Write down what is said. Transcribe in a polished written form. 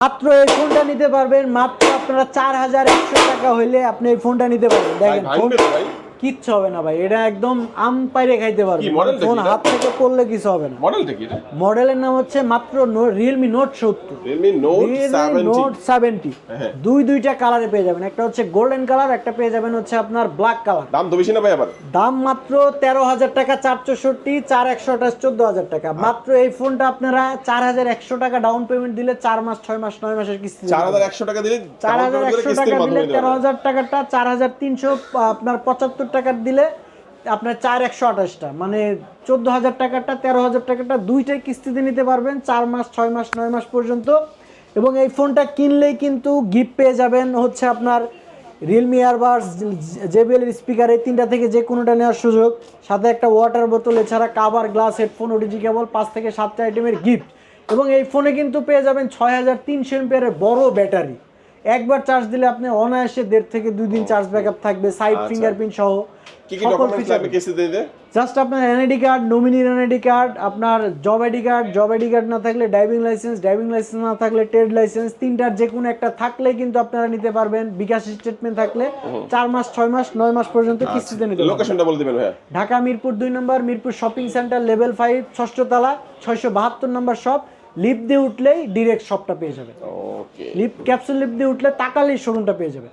মাত্র এই ফোনটা নিতে পারবেন মাত্র আপনারা 4100 টাকা হইলে আপনি এই ফোনটা নিতে পারবেন। দেখেন কিচ্ছু হবে না ভাই, এটা একদম আম পাইরে খাইতে পারবেন। ফোন হাত থেকে পড়লে কিছু হবে না। মডেলটা কি এটা? মডেলের নাম হচ্ছে মাত্র Realme Note 70। Realme Note 70 দুইটা কালারে পেয়ে যাবেন, একটা হচ্ছে গোল্ডেন কালার, একটা পেয়ে যাবেন হচ্ছে আপনার ব্ল্যাক কালার। দাম তো বেশি না ভাই? আবার দাম মাত্র 13000 টাকা, 464, 4128, 14000 টাকা। মাত্র এই ফোনটা আপনারা 4100 টাকা ডাউন পেমেন্ট দিলে 4 মাস 6 মাস 9 মাসের কিস্তি 4100 টাকা দিলে 4100 টাকা দিলে 13000 টাকাটা 4300 আপনার 75 টাকা দিলে আপনার 4128টা, মানে 14000 টাকাটা 13000 টাকাটা দুইটাই কিস্তিতে নিতে পারবেন 4 মাস 6 মাস 9 মাস পর্যন্ত। এবং এই ফোনটা কিনলেই কিন্তু গিফট পেয়ে যাবেন হচ্ছে আপনার রিয়েলমি ইয়ারবাডস, JBL এর স্পিকার, এই তিনটা থেকে যে কোনোটা নেওয়ার সুযোগ, সাথে একটা ওয়াটার বোতল, এছাড়া কাভার, গ্লাস, হেডফোন, ওটিজি কেবল, 5 থেকে 7টা আইটেমের গিফট। এবং এই ফোনে কিন্তু পেয়ে যাবেন 6300 এমপিআরের বড় ব্যাটারি। একবার চার্জ দিলে আপনি অনায়াসে 1.5 থেকে 2 দিন চার্জ ব্যাকআপ থাকবে, সাইড ফিঙ্গারপ্রিন্ট সহ। কি কি ডকুমেন্টস লাগবে কিস্তিতে দিতে? জাস্ট আপনার এনআইডি কার্ড, নমিনির এনআইডি কার্ড, আপনার job ID card, job ID card না থাকলে ড্রাইভিং লাইসেন্স, ড্রাইভিং লাইসেন্স না থাকলে ট্রেড লাইসেন্স, তিনটার যে কোনো একটা থাকলে কিন্তু আপনারা নিতে পারবেন। বিকাশ স্টেটমেন্ট থাকলে 4 মাস 6 মাস 9 মাস পর্যন্ত কিস্তিতে নিতে পারবেন। লোকেশনটা বলে দিবেন ভাই। ঢাকা মিরপুর 2 নম্বর, মিরপুর শপিং সেন্টার, লেভেল 5, 6ষ্ঠ তলা, 672 নম্বর শপ। লিফট দিয়ে উঠলেই ডিরেক্ট শপটা পেয়ে যাবেন। ওকে, লিফট ক্যাপসুল লিফট দিয়ে উঠলে তাকালেই শোরুমটা পেয়ে যাবেন।